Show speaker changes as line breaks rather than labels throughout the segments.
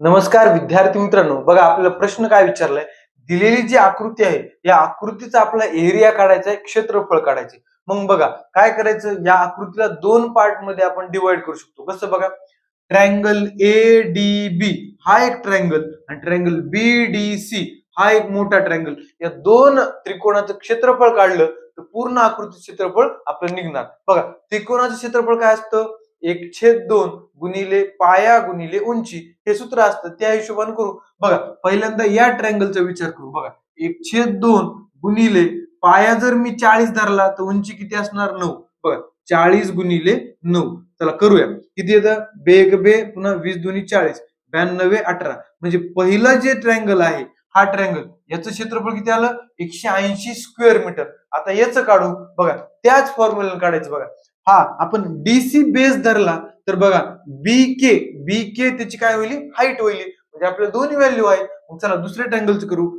नमस्कार विद्यार्थी मित्रांनो, बघा आपल्याला प्रश्न काय विचारलाय. दिलेली जी आकृती आहे या आकृतीचा आपला एरिया काढायचा आहे, क्षेत्रफळ काढायचे. मग बघा काय करायचं, या आकृतीला दोन पार्ट मध्ये आपण डिवाइड करू शकतो. कसं बघा, ट्रायंगल ए डी बी हा एक ट्रायंगल आणि ट्रायंगल बी डी सी हा एक मोठा ट्रायंगल. या दोन त्रिकोणाचं क्षेत्रफळ काढलं तर पूर्ण आकृतीचं क्षेत्रफळ आपलं निघणार. बघा त्रिकोणाचं क्षेत्रफळ काय असतं, 1/2 गुणिले पाया गुणिले उंची हे सूत्र असतं. त्या हिशोबाने करू. बघा पहिल्यांदा या ट्रायंगलचा विचार करू. बघा 1/2 गुणिले पाया जर मी 40 धरला तर उंची किती असणार, 9. बघा 40 गुणिले 9. चला करूया. किती येतं, बेग बे पुन्हा 20 दुनी 40, 92 18. म्हणजे पहिलं जे ट्रायंगल आहे हा ट्रायंगल, याचं क्षेत्रफळ किती आलं, 180 स्क्वेअर मीटर. आता याचं काढू. बघा त्याच फॉर्म्युला काढायचं. बघा हा आपण डीसी बेस धरला तर बघा बी के त्याची काय होईल, हाईट होईल. म्हणजे आपल्या दोन्ही व्हॅल्यू आहेत. मग चला दुसऱ्या ट्रायंगलचं करू.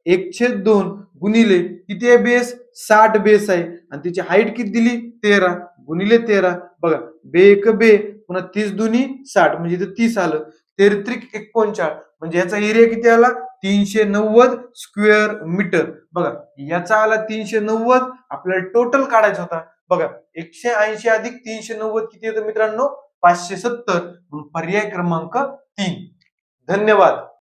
1/2 गुणिले किती आहे बेस, 60 बेस आहे आणि त्याची हाईट किती दिली, 13 गुणिले 13. बघा बेक बे पुन्हा 30 दुनी 60 म्हणजे इथं 30 आलं. 33 49 म्हणजे याचा एरिया किती आला, 390 स्क्वेअर मीटर. बघा याचा आला 390. आपल्याला टोटल काढायचा होता. बघा 180 अधिक 390 किती येतं मित्रांनो, 570. पर्याय क्रमांक 3. धन्यवाद.